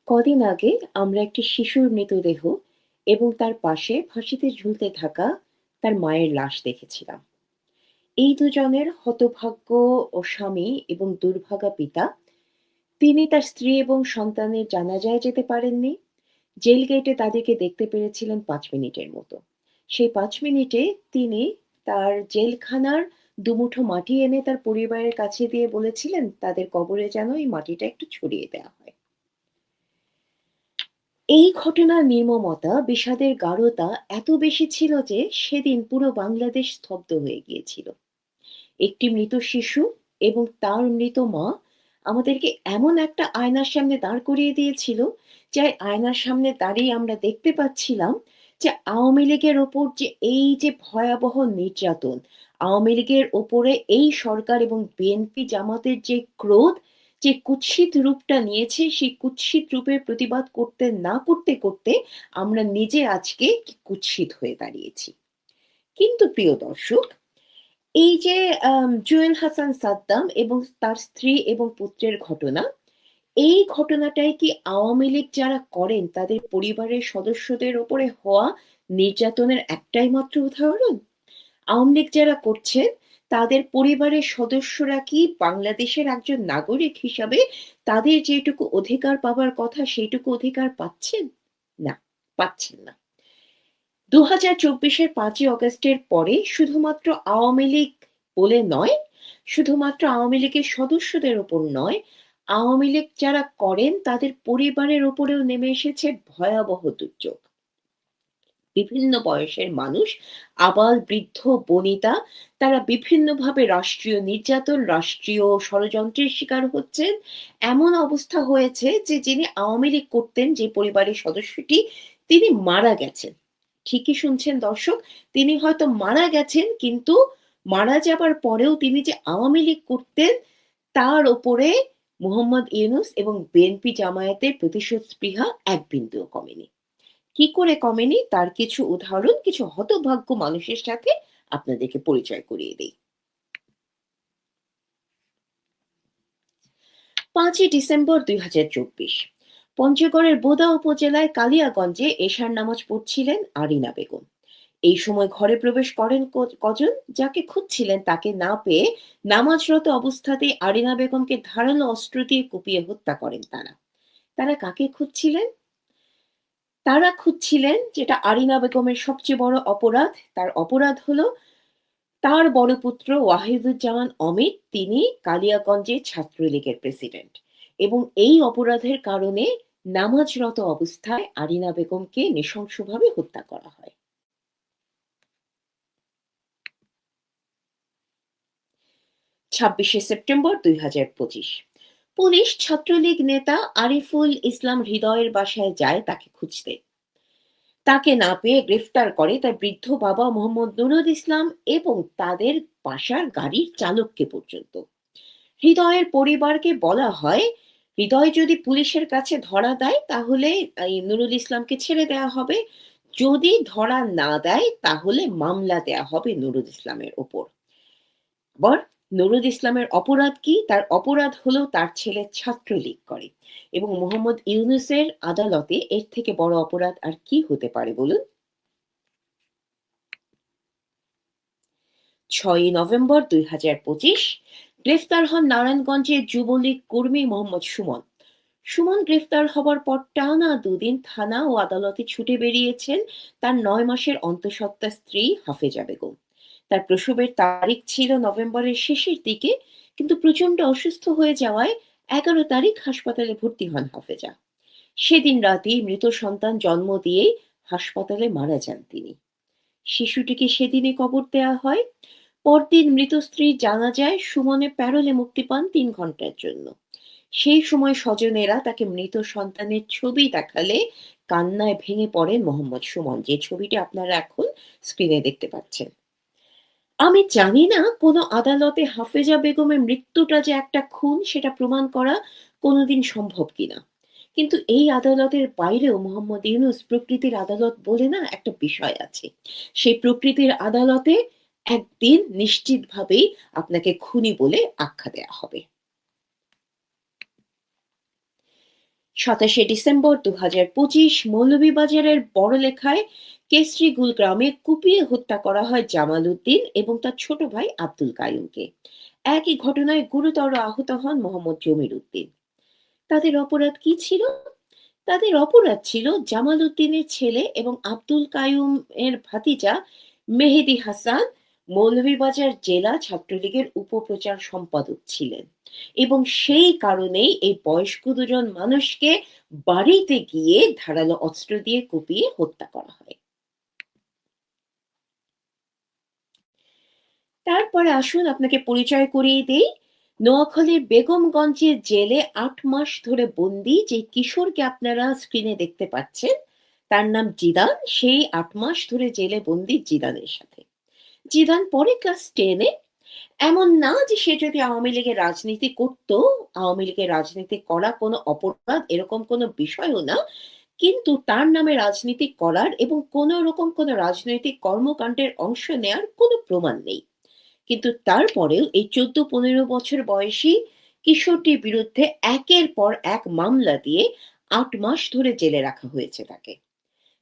কদিন আগে আমরা একটি শিশুর মৃতদেহ এবং তার পাশে ফাঁসিতে ঝুলতে থাকা তার মায়ের লাশ দেখেছিলাম। এই দুজনের হতভাগ্য ও স্বামী এবং দুর্ভাগা পিতা, তিনি তার স্ত্রী এবং সন্তানের জানাজায় যেতে পারেননি। জেল গেটে তাদেরকে দেখতে পেরেছিলেন 5 মিনিটের মতো। সেই 5 মিনিটে তিনি তার জেলখানার দুমুঠো মাটি এনে তার পরিবারের কাছে দিয়ে বলেছিলেন তাদের কবরে যেন এই মাটিটা একটু ছড়িয়ে দেওয়া হয়। এই ঘটনার নির্মমতা, বিষাদের গাঢ়তা এত বেশি ছিল যে সেদিন পুরো বাংলাদেশ স্তব্ধ হয়ে গিয়েছিল। একটি মৃত শিশু এবং তার মৃত মা আমাদেরকে এমন একটা আয়নার সামনে দাঁড় করিয়ে দিয়েছিল, যে আয়নার সামনে দাঁড়িয়ে আমরা দেখতে পাচ্ছিলাম যে আওয়ামী লীগের ওপর যে এই যে ভয়াবহ নির্যাতন, আওয়ামী লীগের ওপরে এই সরকার এবং বিএনপি জামাতের যে ক্রোধ, যে কুৎসিত রূপটা নিয়েছে, সেই কুৎসিত রূপের প্রতিবাদ করতে না করতে করতে আমরা নিজে আজকে কুৎসিত হয়ে দাঁড়িয়েছি। কিন্তু প্রিয় দর্শক, এই যে জুয়েল হাসান সাদ্দাম এবং তার স্ত্রী এবং পুত্রের ঘটনা, এই ঘটনাটাই কি আওয়ামী লীগ যারা করেন তাদের পরিবারের সদস্যদের উপরে হওয়া নির্যাতনের একটাই মাত্র উদাহরণ? আওয়ামী লীগ যারা করছেন তাদের পরিবারের সদস্যরা কি বাংলাদেশের একজন নাগরিক হিসাবে তাদের যেটুকু অধিকার পাবার কথা সেইটুকু অধিকার পাচ্ছেন? না, পাচ্ছেন না। ২০২৪-এর ৫ই অগাস্টের পরে শুধুমাত্র আওয়ামী লীগ বলে নয়, শুধুমাত্র আওয়ামী লীগের সদস্যদের উপর নয়, আওয়ামী লীগ যারা করেন তাদের পরিবারের উপরেও নেমে এসেছে ভয়াবহ দুর্যোগ। বিভিন্ন বয়সের মানুষ, আবাল-বৃদ্ধ-বনিতা, তারা বিভিন্নভাবে রাষ্ট্রীয় নির্যাতন, রাষ্ট্রীয় ষড়যন্ত্রের শিকার হচ্ছেন। এমন অবস্থা হয়েছে যে যিনি আওয়ামী লীগ করতেন, যে পরিবারের সদস্যটি, তিনি মারা গেছেন। ঠিকই শুনছেন দর্শক, তিনি হয়তো মারা গেছেন, কিন্তু মারা যাবার পরেও তিনি যে আওয়ামী লীগ করতেন তার ওপরে মোহাম্মদ ইউনূস এবং বিএনপি জামায়াতের প্রতিশোধ স্পৃহা এক বিন্দুও কমেনি। কি করে কমেনি তার কিছু উদাহরণ, কিছু হতভাগ্য মানুষের সাথে আপনাদেরকে পরিচয় করিয়ে দেই। ৫ই ডিসেম্বর ২০২৪ পঞ্চগড়ের বোদা উপজেলায় কালিয়াগঞ্জে এশার নামাজ পড়ছিলেন আরিনা বেগম। এই সময় ঘরে প্রবেশ করেন কজন, যাকে খুঁজছিলেন তাকে না পেয়ে নামাজরত অবস্থাতেই আরিনা বেগমকে ধারালো অস্ত্র দিয়ে কুপিয়ে হত্যা করেন তারা। তারা কাকে খুঁজছিলেন? তারা খুঁজছিলেন যেটা আরিনা বেগমের সবচেয়ে বড় অপরাধ। তার অপরাধ হলো তার বড় পুত্র ওয়াহিদুজ্জামান অমিত, তিনি কালিয়াগঞ্জে ছাত্রলীগের প্রেসিডেন্ট, এবং এই অপরাধের কারণে নামাজরত অবস্থায় আরিনা বেগমকে নৃশংসভাবে হত্যা করা হয়। ২৬শে সেপ্টেম্বর ২০২৫ পুলিশ ছাত্রলীগ নেতা আরিফুল ইসলাম হৃদয়ের বাসায় যায় তাকে খুঁজতে। তাকে না পেয়ে গ্রেফতার করে তার বৃদ্ধ বাবা মোহাম্মদ নুরুল ইসলাম এবং তাদের বাসার গাড়ির চালককে পর্যন্ত। হৃদয়ের পরিবারকে বলা হয়, হৃদয় যদি পুলিশের কাছে ধরা দেয় তাহলে এই নুরুল ইসলামকে ছেড়ে দেওয়া হবে, যদি ধরা না দেয় তাহলে মামলা দেয়া হবে নুরুল ইসলামের ওপর। আবার নুরুল ইসলামের অপরাধ কি? তার অপরাধ হলো তার ছেলে ছাত্রলীগ করে, এবং মোহাম্মদ ইউনূসের আদালতে এর থেকে বড় অপরাধ আর কি হতে পারে বলুন? ৬ই নভেম্বর ২০২৫ গ্রেফতার হন নারায়ণগঞ্জের যুবলীগ কর্মী মোহাম্মদ সুমন। সুমন গ্রেফতার হবার পর টানা দুদিন থানা ও আদালতে ছুটে বেরিয়েছেন তার ৯ মাসের অন্তঃসত্ত্বা স্ত্রী হাফেজা বেগম। তার প্রসবের তারিখ ছিল নভেম্বরের শেষের দিকে, কিন্তু প্রচণ্ড অসুস্থ হয়ে যাওয়ায় ১১ তারিখ হাসপাতালে ভর্তি হন হাফেজা। সেদিন রাতেই মৃত সন্তান জন্ম দিয়েই হাসপাতালে মারা যান তিনি। শিশুটিকে সেদিনই কবর দেয়া হয়। পরদিন মৃত স্ত্রীর জানাজায় সুমনে প্যারোলে মুক্তি পান ৩ ঘন্টার জন্য। সেই সময় স্বজনেরা তাকে মৃত সন্তানের ছবি দেখালে কান্নায় ভেঙে পড়েন মোহাম্মদ সুমন, যে ছবিটি আপনারা এখন স্ক্রিনে দেখতে পাচ্ছেন। আমি জানি না কোনো আদালতে হাফেজা বেগমের মৃত্যুটা যে একটা খুন সেটা প্রমাণ করা কোনোদিন সম্ভব কিনা। কিন্তু এই আদালতের বাইরেও মোহাম্মদ ইউনূস প্রকৃতির আদালত বলে না একটা বিষয় আছে। সেই প্রকৃতির আদালতে একদিন নিশ্চিতভাবেই আপনাকে খুনি বলে আখ্যা দেয়া হবে। 27 ডিসেম্বর 2025 মৌলভীবাজারের বড়লেখায় কেশরীগুল গ্রামে কুপিয়ে হত্যা করা হয় জামাল উদ্দিন এবং তার ছোট ভাই আব্দুল কাইয়ুমকে। একই ঘটনায় গুরুতর আহত হন মোহাম্মদ জমির উদ্দিন। তাদের অপরাধ কি ছিল? তাদের অপরাধ ছিল জামাল উদ্দিনের ছেলে এবং আব্দুল কাইয়ুম এর ভাতিজা মেহেদী হাসান মৌলভীবাজার জেলা ছাত্রলীগের উপপ্রচার সম্পাদক ছিলেন এবং সেই কারণেই এই বয়স্ক দুজন মানুষকে বাড়িতে গিয়ে ধারালো অস্ত্র দিয়ে কুপিয়ে হত্যা করা হয়। তারপরে আসুন আপনাকে পরিচয় করিয়ে দেই। নোয়াখালীর বেগমগঞ্জের জেলে ৮ মাস ধরে বন্দী যে কিশোরকে আপনারা স্ক্রিনে দেখতে পাচ্ছেন, তার নাম জিদান। সেই ৮ মাস ধরে জেলে বন্দী জিদানের সাথে। জিদান পড়ে ক্লাস 10 এ। এমন না যে সে যদি আওয়ামী লীগের রাজনীতি করত, আওয়ামী লীগের রাজনীতি করা কোনো অপরাধ এরকম কোনো বিষয়ও না। কিন্তু তার নামে রাজনীতি করার এবং কোনো রকম কোনো রাজনৈতিক কর্মকাণ্ডের অংশ নেয়ার কোনো প্রমাণ নেই। কিন্তু তারপরেও এই 14-15 বছর বয়সী কিশোরটির বিরুদ্ধে একের পর এক মামলা দিয়ে ৮ মাস ধরে জেলে রাখা হয়েছে তাকে।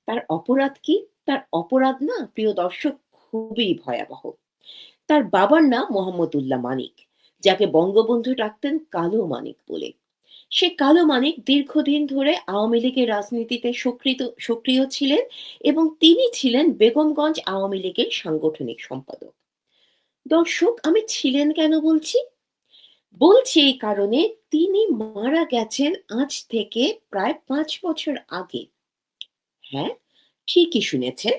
তার অপরাধ কি? তার অপরাধ না প্রিয় দর্শক খুবই ভয়াবহ। তার বাবার নাম মোহাম্মদ উল্লাহ মানিক, যাকে বঙ্গবন্ধু ডাকতেন কালো মানিক বলে। সে কালো মানিক দীর্ঘদিন ধরে আওয়ামী লীগের রাজনীতিতে সক্রিয় ছিলেন এবং তিনি ছিলেন বেগমগঞ্জ আওয়ামী লীগের সাংগঠনিক সম্পাদক। দর্শক, আমি ছিলেন কেন বলছি? বলছি এই কারণে, তিনি মারা গেছেন আজ থেকে প্রায় ৫ বছর আগে। হ্যাঁ, ঠিকই শুনেছেন।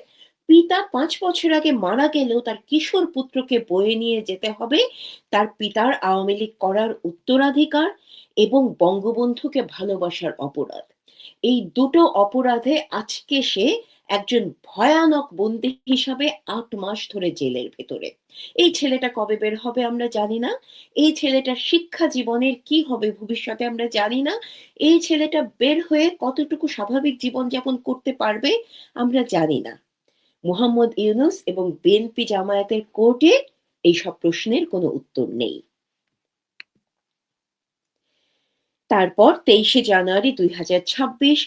পিতা ৫ বছর আগে মারা গেলেও তার কিশোর পুত্রকে বয়ে নিয়ে যেতে হবে তার পিতার আওয়ামী লীগ করার উত্তরাধিকার এবং বঙ্গবন্ধুকে ভালোবাসার অপরাধ। এই দুটো অপরাধে আজকে সে একজন ভয়ানক বন্দী হিসাবে ৮ মাস ধরে জেলের ভেতরে। এই ছেলেটা কবে বের হবে আমরা জানি না। এই ছেলেটার শিক্ষা জীবনের কি হবে ভবিষ্যতে আমরা জানি না। এই ছেলেটা বের হয়ে কতটুকু স্বাভাবিক জীবনযাপন করতে পারবে আমরা জানি না। মোহাম্মদ ইউনূস এবং বিএনপি জামায়াতের কোর্টে এইসব প্রশ্নের কোনো উত্তর নেই। তারপর ২৩শে জানুয়ারি ২০২৬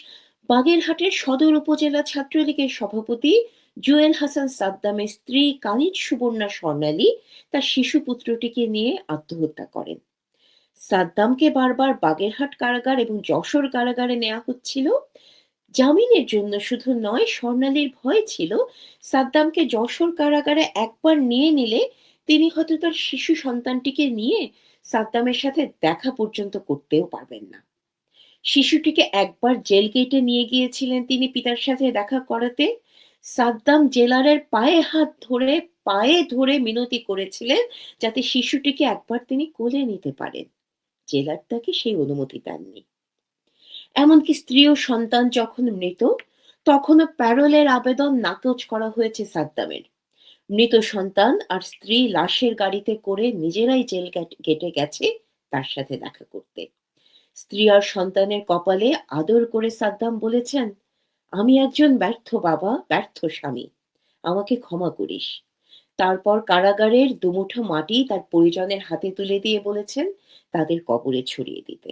বাগেরহাটের সদর উপজেলা ছাত্রলীগের সভাপতি জুয়েল হাসান সাদ্দামের স্ত্রী কানিজ সুবর্ণা স্বর্ণালী তার শিশু পুত্রটিকে নিয়ে আত্মহত্যা করেন। সাদ্দামকে বারবার বাগেরহাট কারাগার এবং যশোর কারাগারে নেওয়া হচ্ছিল জামিনের জন্য শুধু নয়, স্বর্ণালীর ভয় ছিল সাদ্দামকে যশোর কারাগারে একবার নিয়ে নিলে তিনি হয়তো তার শিশু সন্তানটিকে নিয়ে সাদ্দামের সাথে দেখা পর্যন্ত করতেও পারবেন না। শিশুটিকে একবার জেল গেটে নিয়ে গিয়েছিলেন তিনি পিতার সাথে দেখা করাতে। সাদ্দাম জেলারের পায়ে ধরে মিনতি করেছিলেন যাতে শিশুটিকে একবার তিনি কোলে নিতে পারেন। জেলার তাকে সেই অনুমতি দেননি। এমনকি স্ত্রী ও সন্তান যখন মৃত, তখনও প্যারোলের আবেদন নাকচ করা হয়েছে সাদ্দামের। মৃত সন্তান আর স্ত্রী লাশের গাড়িতে করে নিজেরাই জেল গেটে গেছে তার সাথে দেখা করতে। স্ত্রী আর সন্তানের কপালে আদর করে সাদ্দাম বলেছেন, আমি একজন ব্যর্থ বাবা, ব্যর্থ স্বামী, আমাকে ক্ষমা করিস। তারপর কারাগারের দুমুঠো মাটি তার পরিজনের হাতে তুলে দিয়ে বলেছেন তাদের কবরে ছড়িয়ে দিতে।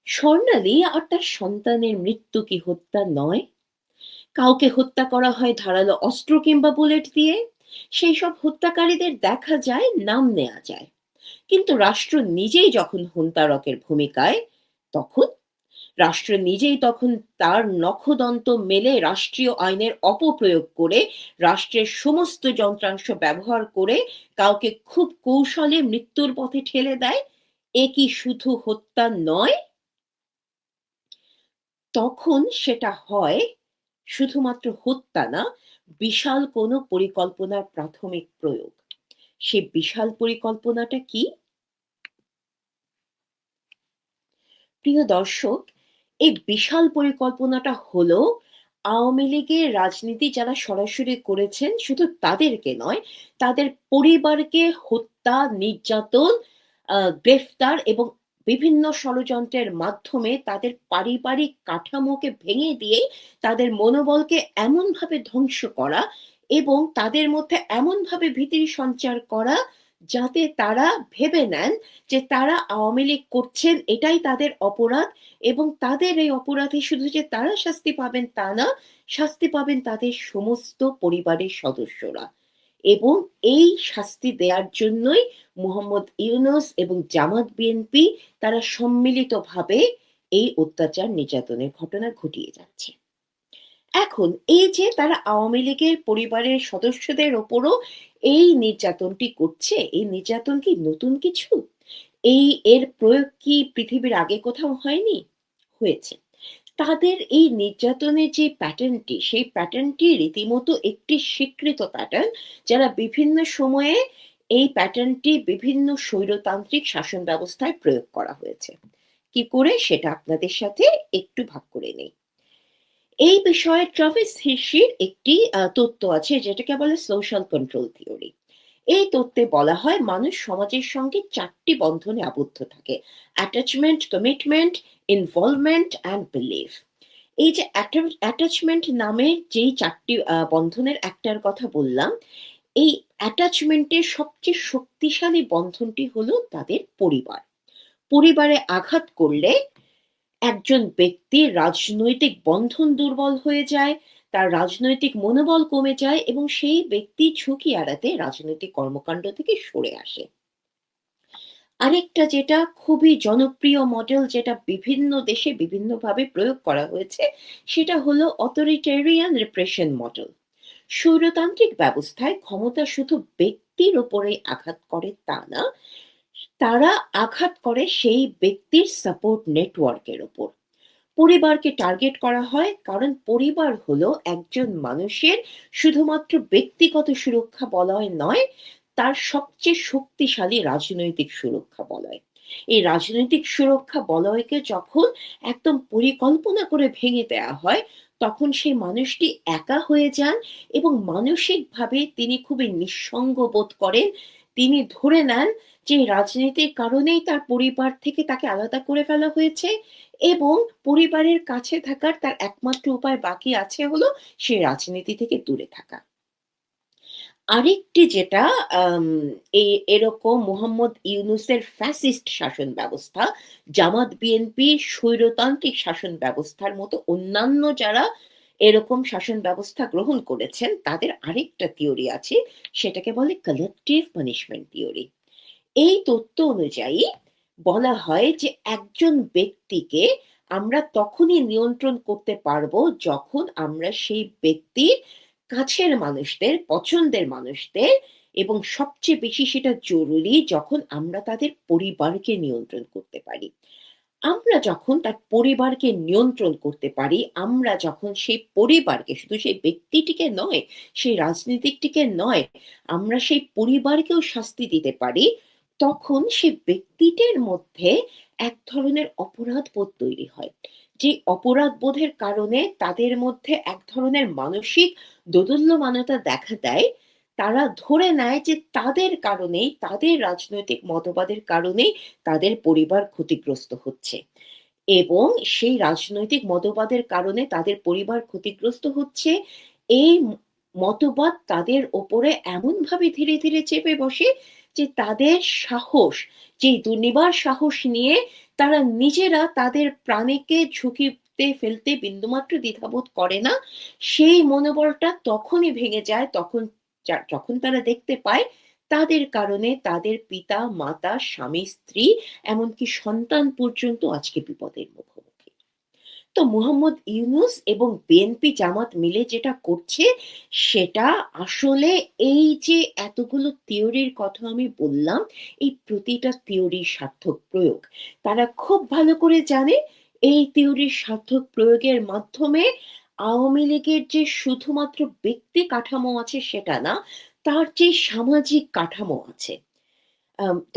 স্বর্ণালী আর তার সন্তানের মৃত্যু কি হত্যা নয়? কাউকে হত্যা করা হয় ধারালো অস্ত্র কিংবা বুলেট দিয়ে। সেই সব হত্যাকারীদের দেখা যায়, নাম নেয়া যায়। কিন্তু রাষ্ট্র নিজেই যখন হন্তারকের ভূমিকায়, তখন রাষ্ট্র নিজেই তখন তার নখদন্ত মেলে রাষ্ট্রীয় আইনের অপপ্রয়োগ করে রাষ্ট্রের সমস্ত যন্ত্রাংশ ব্যবহার করে কাউকে খুব কৌশলে মৃত্যুর পথে ঠেলে দেয়। এ কি শুধু হত্যা নয়? তখন সেটা হয় শুধুমাত্র হত্যা না, বিশাল কোনো পরিকল্পনার প্রাথমিক প্রয়োগ। সে বিশাল পরিকল্পনাটা কি? প্রিয় দর্শক, এই বিশাল পরিকল্পনাটা হলো আওয়ামী লীগের রাজনীতি যারা সরাসরি করেছেন শুধু তাদেরকে নয়, তাদের পরিবারকে হত্যা, নির্যাতন, গ্রেফতার এবং বিভিন্ন ষড়যন্ত্রের মাধ্যমে তাদের পারিবারিক কাঠামোকে ভেঙে দিয়ে তাদের মনোবলকে এমনভাবে ধ্বংস করা এবং তাদের মধ্যে এমনভাবে ভীতির সঞ্চার করা যাতে তারা ভেবে নেন যে তারা আওয়ামী লীগ করছেন এটাই তাদের অপরাধ, এবং তাদের এই অপরাধে শুধু যে তারা শাস্তি পাবেন তা না, শাস্তি পাবেন তাদের সমস্ত পরিবারের সদস্যরা। এবং এই শাস্তি দেওয়ার জন্যই মোহাম্মদ ইউনূস এবং জামাত বিএনপি তারা সম্মিলিতভাবে এই অত্যাচার নির্যাতনের ঘটনা ঘটিয়ে যাচ্ছে। এখন এই যে তারা আওয়ামী লীগের পরিবারের সদস্যদের ওপরও এই নির্যাতনটি করছে, এই নির্যাতন কি নতুন কিছু? এর প্রয়োগ কি পৃথিবীর আগে কোথাও হয়নি? হয়েছে। তাদের এই নির্যাতনের যে প্যাটার্নটি, সেই প্যাটার্নটি রীতিমতো একটি স্বীকৃত প্যাটার্ন, যারা বিভিন্ন সময়ে এই প্যাটার্নটি বিভিন্ন স্বৈরতান্ত্রিক শাসন ব্যবস্থায় প্রয়োগ করা হয়েছে। কি করে সেটা আপনাদের সাথে একটু ভাগ করে নেই। এই বিষয়ে ট্রাভিস হির্শির একটি তত্ত্ব আছে যেটাকে বলে সোশ্যাল কন্ট্রোল থিওরি। এই তত্ত্বে বলা হয় মানুষ সমাজের সঙ্গে ৪ টি বন্ধনে আবদ্ধ থাকে। Attachment, commitment, involvement and belief. এই যে অ্যাটাচমেন্ট নামের যেই ৪ টি বন্ধনের একটার কথা বললাম, এই অ্যাটাচমেন্টের সবচেয়ে শক্তিশালী বন্ধনটি হলো তাদের পরিবার। পরিবারে আঘাত করলে একজন ব্যক্তির রাজনৈতিক বন্ধন দুর্বল হয়ে যায়, তার রাজনৈতিক মনোবল কমে যায় এবং সেই ব্যক্তি ঝুঁকি এড়াতে রাজনৈতিক কর্মকাণ্ড থেকে সরে আসে। আরেকটা যেটা খুবই জনপ্রিয় মডেল, যেটা বিভিন্ন দেশে বিভিন্নভাবে প্রয়োগ করা হয়েছে, সেটা হলো অথরিটেরিয়ান রিপ্রেশন মডেল। স্বৈরতান্ত্রিক ব্যবস্থায় ক্ষমতা শুধু ব্যক্তির ওপরেই আঘাত করে তা না, তারা আঘাত করে সেই ব্যক্তির সাপোর্ট নেটওয়ার্কের ওপর। পরিবারকে টার্গেট করা হয় কারণ পরিবার হলো একজন মানুষের শুধুমাত্র ব্যক্তিগত সুরক্ষা বলয় নয়, তার সবচেয়ে শক্তিশালী রাজনৈতিক সুরক্ষা বলয়। এই রাজনৈতিক সুরক্ষা বলয়কে যখন একদম পরিকল্পনা করে ভেঙে দেওয়া হয়, তখন সেই মানুষটি একা হয়ে যান এবং মানসিকভাবে তিনি খুবই নিঃসঙ্গ বোধ করেন। তিনি ধরে নেন যে রাজনীতির কারণেই তার পরিবার থেকে তাকে আলাদা করে ফেলা হয়েছে এবং পরিবারের কাছে থাকার তার একমাত্র উপায় বাকি আছে হলো সে রাজনীতি থেকে দূরে থাকা। আরেকটি যেটা আম এরকম মোহাম্মদ ইউনূসের ফ্যাসিস্ট শাসন ব্যবস্থা, জামাত বিএনপির স্বৈরতান্ত্রিক শাসন ব্যবস্থার মতো অন্যান্য যারা এরকম শাসন ব্যবস্থা গ্রহণ করেছেন, তাদের আরেকটা থিওরি আছে, সেটাকে বলে কালেক্টিভ পানিশমেন্ট থিওরি। এই তত্ত্ব অনুযায়ী বলা হয় যে একজন ব্যক্তিকে আমরা তখনই নিয়ন্ত্রণ করতে পারবো যখন আমরা সেই ব্যক্তির কাছের মানুষদের, পছন্দের মানুষদের, এবং সবচেয়ে বেশি সেটা জরুরি যখন আমরা তাদের পরিবারকে নিয়ন্ত্রণ করতে পারি। আমরা যখন তার পরিবারকে নিয়ন্ত্রণ করতে পারি, আমরা যখন সেই পরিবারকে, শুধু সেই ব্যক্তিটিকে নয়, সেই রাজনীতিকটিকে নয়, আমরা সেই পরিবারকেও শাস্তি দিতে পারি, তখন সে ব্যক্তিটির মধ্যে এক ধরনের অপরাধবোধ তৈরি হয়। যে অপরাধবোধের কারণে তাদের মধ্যে এক ধরনের মানসিক দোদুল্যমানতা দেখা দেয়। তারা ধরে নেয় যে তাদের কারণেই, তাদের রাজনৈতিক মতবাদের কারণেই তাদের পরিবার ক্ষতিগ্রস্ত হচ্ছে এবং সেই রাজনৈতিক মতবাদের কারণে তাদের পরিবার ক্ষতিগ্রস্ত হচ্ছে। এই মতবাদ তাদের ওপরে এমনভাবে ধীরে ধীরে চেপে বসে যে তাদের সাহস, যে দুর্নিবার সাহস নিয়ে তারা নিজেরা তাদের প্রাণীকে ঝুঁকিতে ফেলতে বিন্দুমাত্র দ্বিধাবোধ করে না, সেই মনোবলটা তখনই ভেঙে যায় যখন তারা দেখতে পায় তাদের কারণে তাদের পিতা, মাতা, স্বামী, স্ত্রী, এমনকি সন্তান পর্যন্ত আজকে বিপদের মুখোমুখি। তো মোহাম্মদ ইউনূস এবং বিএনপি জামাত মিলে যেটা করছে, সেটা আসলে এই যে এতগুলো থিওরির কথা আমি বললাম, এই প্রতিটা থিওরির সার্থক প্রয়োগ। তারা খুব ভালো করে জানে এই থিওরির সার্থক প্রয়োগের মাধ্যমে আওয়ামী লীগের যে শুধুমাত্র ব্যক্তি কাঠামো আছে সেটা না, তার যে সামাজিক কাঠামো আছে।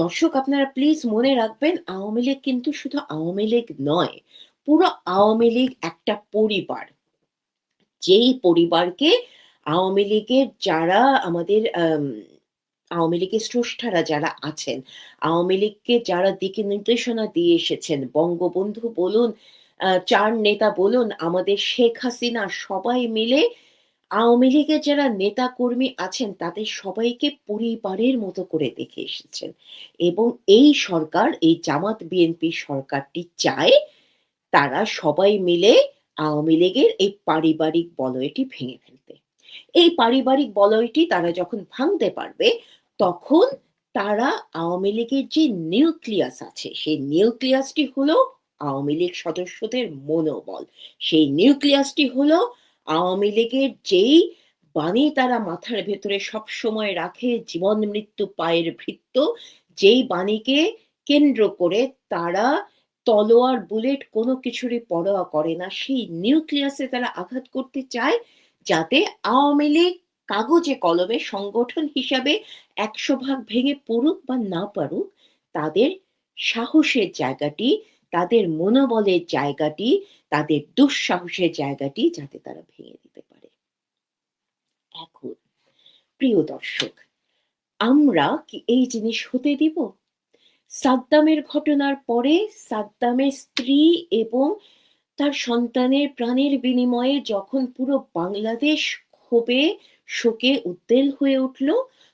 দর্শক আপনারা প্লিজ মনে রাখবেন, আওয়ামী লীগ কিন্তু শুধু আওয়ামী লীগ নয়। পুরো আওয়ামী লীগ একটা পরিবার। যেই পরিবারকে আওয়ামী লীগের যারা আমাদের আওয়ামী লীগের স্রষ্টারা যারা আছেন, আওয়ামী লীগকে যারা দিক নির্দেশনা দিয়ে এসেছেন, বঙ্গবন্ধু বলুন, ৪ নেতা বলুন, আমাদের শেখ হাসিনা, সবাই মিলে আওয়ামী লীগের যারা নেতাকর্মী আছেন তাদের সবাইকে পরিবারের মতো করে দেখে এসেছেন এবং এই সরকার, এই জামাত বিএনপি সরকারটি চায় তারা সবাই মিলে আওয়ামী লীগের এই পারিবারিক বলয়টি ভেঙে ফেলতে। এই পারিবারিক বলয়টি তারা যখন ভাঙতে পারবে, তখন তারা আওয়ামী লীগের যে নিউক্লিয়াস আছে, সেই নিউক্লিয়াসটি হলো আওয়ামী লীগ সদস্যদের মনোবল। সেই নিউক্লিয়াসটি হলো আওয়ামী লীগের যেই বাণী তারা মাথার ভেতরে সবসময় রাখে, জীবন মৃত্যু পায়ের ভৃত্য, যেই বাণীকে কেন্দ্র করে তারা তলোয়ার, বুলেট কোনো কিছুরই পরোয়া করে না। সেই নিউক্লিয়াসে তারা আঘাত করতে চায়, যাতে আওয়ামী লীগ কাগজে কলমে সংগঠন হিসাবে ১০০ ভাগ ভেঙে পড়ুক বা না পারুক, তাদের সাহসের জায়গাটি, তাদের মনোবলের জায়গাটি, তাদের দুঃসাহসের জায়গাটি যাতে তারা ভেঙে দিতে পারে। এখন প্রিয় দর্শক, আমরা কি এই জিনিস হতে দিব? সাদ্দামের ঘটনার পরে সাদ্দামের স্ত্রী এবং তার সন্তানের প্রাণের বিনিময়ে যখন পুরো বাংলাদেশ ক্ষোভে শোকে উদ্বেল হয়ে উঠল,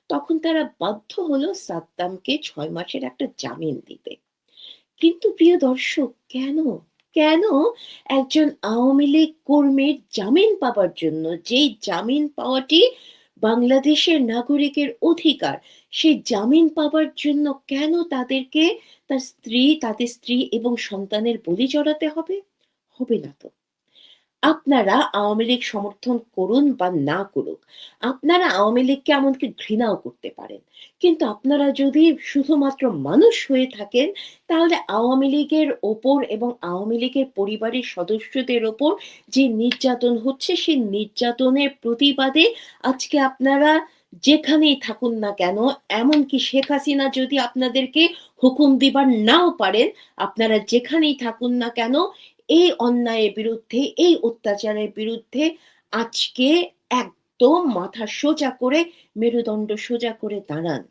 তখন তারা বাধ্য হলো সাদ্দামকে ৬ মাসের একটা জামিন দিতে। কিন্তু প্রিয় দর্শক, কেন? কেন একজন আওয়ামী লীগ কর্মীর জামিন পাবার জন্য, যেই জামিন পাওয়াটি বাংলাদেশের নাগরিকের অধিকার, সেই জামিন পাবার জন্য কেন তাদেরকে তাদের স্ত্রী এবং সন্তানের বলি চড়াতে হবে? হবে না তো। আপনারা আওয়ামী লীগ সমর্থন করুন বা না করুক, আপনারা আওয়ামী লীগকে এমনকি ঘৃণাও করতে পারেন। কিন্তু আপনারা যদি শুধুমাত্র মানুষ হয়ে থাকেন, তাহলে আওয়ামী লীগের ওপর এবং আওয়ামী লীগের পরিবারের সদস্যদের ওপর যে নির্যাতন হচ্ছে, সেই নির্যাতনের প্রতিবাদে আজকে আপনারা যেখানেই থাকুন না কেন, এমনকি শেখ হাসিনা যদি আপনাদেরকে হুকুম দিবার নাও পারেন, আপনারা যেখানেই থাকুন না কেন, এই অন্যায়ের বিরুদ্ধে, এই অত্যাচারের বিরুদ্ধে আজকে একদম মাথা সোজা করে, মেরুদণ্ড সোজা করে দাঁড়ান।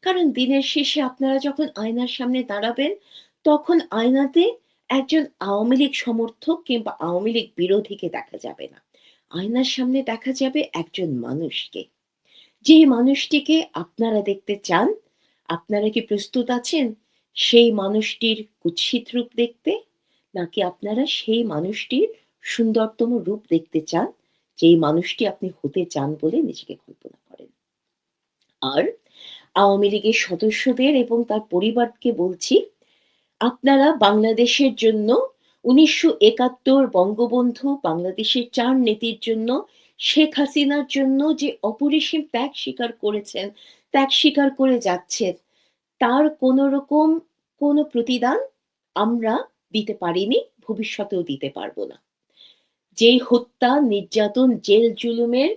কারণ দিনের শেষে আপনারা যখন আয়নার সামনে দাঁড়াবেন, তখন আয়নাতে একজন আওয়ামী লীগ সমর্থক কিংবা আওয়ামী লীগ বিরোধীকে দেখা যাবে না। আয়নার সামনে দেখা যাবে একজন মানুষকে। যে মানুষটিকে আপনারা দেখতে চান, আপনারা কি প্রস্তুত আছেন সেই মানুষটির কুৎসিত রূপ দেখতে? নাকি আপনারা সেই মানুষটির সুন্দরতম রূপ দেখতে চান, যেই মানুষটি আপনি হতে চান বলে নিজেকে কল্পনা করেন? আর আওয়ামী লীগের সদস্যদের এবং তার পরিবারকে বলছি, আপনারা বাংলাদেশের জন্য ১৯৭১ বঙ্গবন্ধু, বাংলাদেশের ৪ নেতীর জন্য, শেখ হাসিনার জন্য যে অপরিসীম ত্যাগ স্বীকার করেছেন, ত্যাগ স্বীকার করে যাচ্ছেন, তার কোনরকম কোনো প্রতিদান আমরা দিতে পারিনি, ভবিষ্যতেও দিতে পারব না। যেই হত্যা, নির্যাতন, জেল-জুলুমের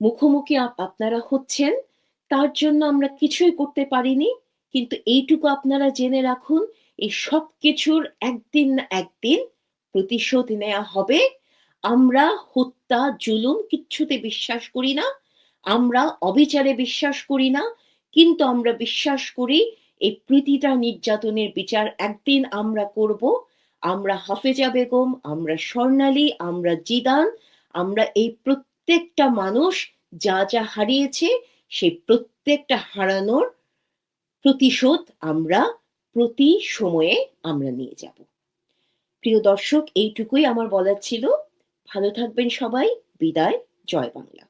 মুখোমুখি আপনারা হচ্ছেন, তার জন্য আমরা কিছুই করতে পারিনি। কিন্তু এইটুকু আপনারা জেনে রাখুন, এই সবকিছুর একদিন না একদিন প্রতিশোধ নেয়া হবে। আমরা হত্যা, জুলুম কিচ্ছুতে বিশ্বাস করি না। আমরা অবিচারে বিশ্বাস করি না। কিন্তু আমরা বিশ্বাস করি এই প্রতিটা নির্যাতনের বিচার একদিন আমরা করব। আমরা হাফেজা বেগম, আমরা স্বর্ণালী, আমরা জিদান, আমরা এই প্রত্যেকটা মানুষ যা, যা হারিয়েছে, সেই প্রত্যেকটা হারানোর প্রতিশোধ আমরা প্রতি সময়ে আমরা নিয়ে যাব। প্রিয় দর্শক, এইটুকুই আমার বলার ছিল। ভালো থাকবেন সবাই। বিদায়। জয় বাংলা।